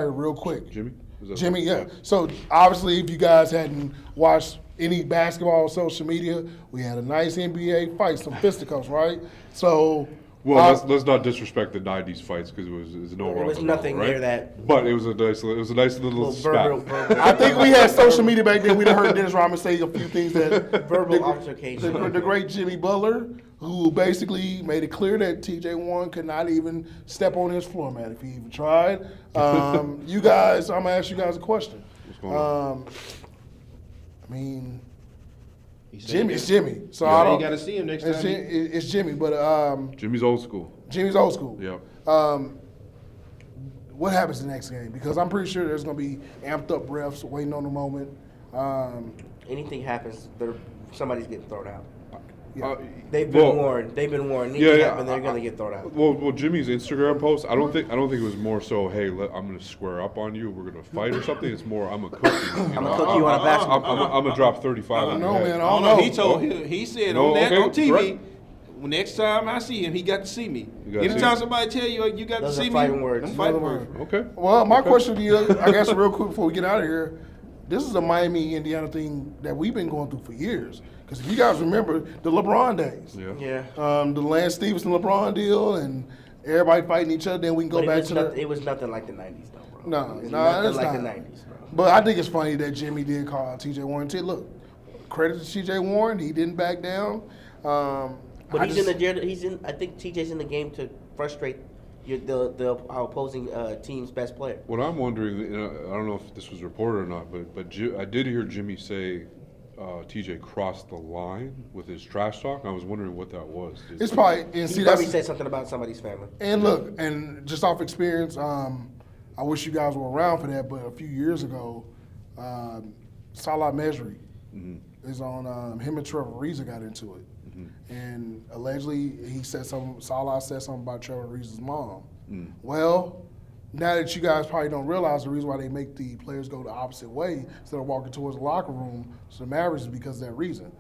here real quick. Jimmy, yeah. So obviously, if you guys hadn't watched any basketball on social media, we had a nice NBA fight, some fisticuffs, right? So. Well, let's not disrespect the '90s fights because it was no. There was nothing near that. But it was a nice little spat. Verbal. I think we had social media back then. We'd have heard Dennis Rodman say a few things that verbal altercation. The great Jimmy Butler, who basically made it clear that TJ Warren could not even step on his floor mat if he even tried. You guys, I'm gonna ask you guys a question. What's going on? I mean. It's Jimmy. So I don't. You got to see him next time. It's Jimmy, but Jimmy's old school. Yeah. What happens the next game? Because I'm pretty sure there's going to be amped up refs waiting on the moment. Anything happens, somebody's getting thrown out. Yeah. They've been warned. Anything happen, they're going to get thrown out. Well, Jimmy's Instagram post, I don't think it was more so, hey, I'm going to square up on you, we're going to fight or something. It's more, I'm going to cook you. I'm going to cook you on a basketball. I'm going to drop 35 on your head. Man. I don't know. He said on TV. Correct. Next time I see him, he got to see me. Anytime somebody tell you you got to see me, fighting words. Fighting words. Okay. Well, my question to you, I guess, real quick before we get out of here, this is a Miami, Indiana thing that we've been going through for years. Because if you guys remember the LeBron days, the Lance Stevenson LeBron deal, and everybody fighting each other, then we can go back to it was nothing like the '90s, though, bro. No, it's nothing like the '90s, bro. But I think it's funny that Jimmy did call out TJ Warren. Look, credit to TJ Warren, he didn't back down. But I think TJ's in the game to frustrate our opposing team's best player. What I'm wondering, I don't know if this was reported or not, but I did hear Jimmy say TJ crossed the line with his trash talk. I was wondering what that was. It's probably he probably said something about somebody's family. And look, and just off experience, I wish you guys were around for that. But a few years ago, Salah Mejri is on. Him and Trevor Ariza got into it, and allegedly Salah said something about Trevor Ariza's mom. Well. Now that you guys probably don't realize the reason why they make the players go the opposite way instead of walking towards the locker room to the Mavericks is because of that reason.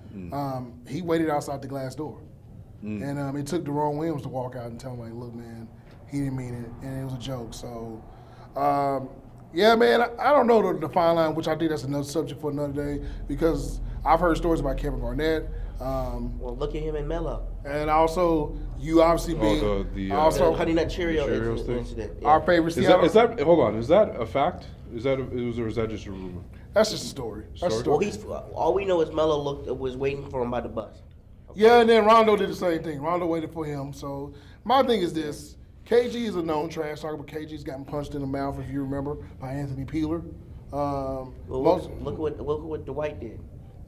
He waited outside the glass door. And it took Deron Williams to walk out and tell him, like, look, man, he didn't mean it, and it was a joke. So, yeah, man, I don't know the fine line, which I think that's another subject for another day, because I've heard stories about Kevin Garnett. Well, look at him and Melo. And also, you obviously being the Honey Nut Cheerios incident. Our favorite Seattle. Is that a fact? Is that just a rumor? That's just a story. Well, all we know is Melo was waiting for him by the bus. Okay. Yeah, and then Rondo did the same thing. Rondo waited for him. So my thing is this: KG is a known trash talker, but KG's gotten punched in the mouth, if you remember, by Anthony Peeler. Look what Dwight did.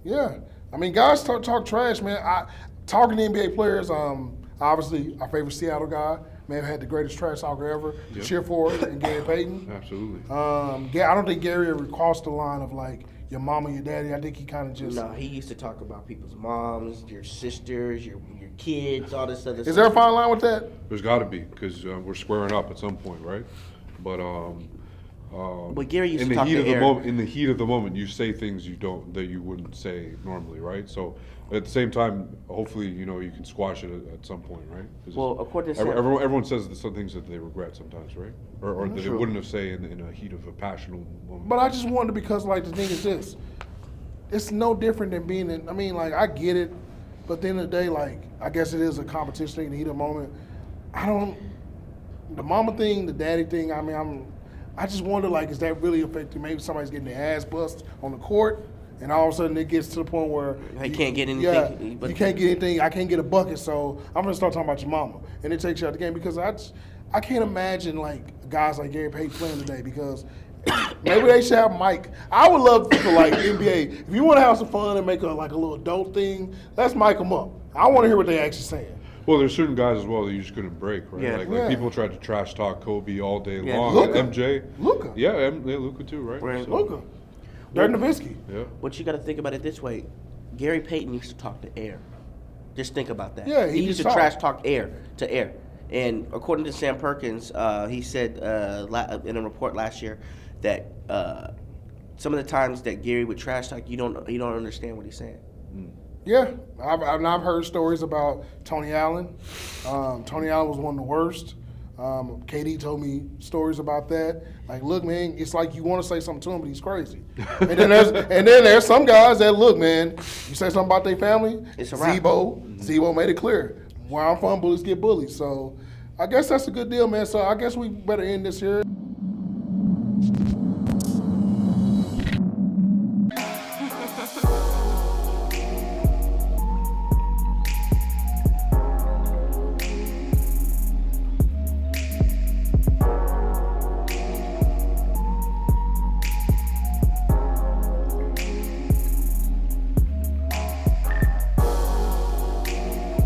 Yeah, I mean, guys talk trash, man. Talking to NBA players, obviously our favorite Seattle guy may have had the greatest trash talker ever to cheer for it, and Gary Payton. Absolutely. I don't think Gary ever crossed the line of like your mama, your daddy. I think he kind of just. No, he used to talk about people's moms, your sisters, your kids, all this other stuff. Is there a fine line with that? There's got to be, because we're squaring up at some point, right? But Gary used to talk to Aaron. In the heat of the moment, you say things that you wouldn't say normally, right? So at the same time, hopefully, you can squash it at some point, right? Well, according to everyone says some things that they regret sometimes, right? Or that they wouldn't have said in a heat of a passionate moment. But I just wonder, because like the thing is this, it's no different than being in. I mean, like, I get it, but at the end of the day, like, I guess it is a competition thing in the heat of the moment. The mama thing, the daddy thing. I mean, I just wonder, like, is that really affecting? Maybe somebody's getting their ass bust on the court, and all of a sudden it gets to the point where you can't get anything. Yeah, you can't get anything. I can't get a bucket, so I'm gonna start talking about your mama, and it takes you out the game, because I can't imagine like guys like Gary Payton playing today, because maybe they should have Mike. I would love for like NBA. If you want to have some fun and make a little adult thing, let's mic them up. I want to hear what they actually saying. Well, there's certain guys as well that you just couldn't break, right? Yeah. Like people tried to trash talk Kobe all day long. Luka. MJ. Luka. Yeah, Luka too, right? So, Luka. Dirk Nowitzki. Yeah. But you got to think about it this way. Gary Payton used to talk to air. Just think about that. Yeah, he used to trash talk air to air. And according to Sam Perkins, he said in a report last year that some of the times that Gary would trash talk, you don't understand what he's saying. Yeah, I've heard stories about Tony Allen. Tony Allen was one of the worst. KD told me stories about that. Like, look, man, it's like you want to say something to him, but he's crazy. and then there's some guys that, look, man, you say something about their family, It's a wrap. Zebo made it clear. Where I'm from, bullies get bullied. So I guess that's a good deal, man. So I guess we better end this here.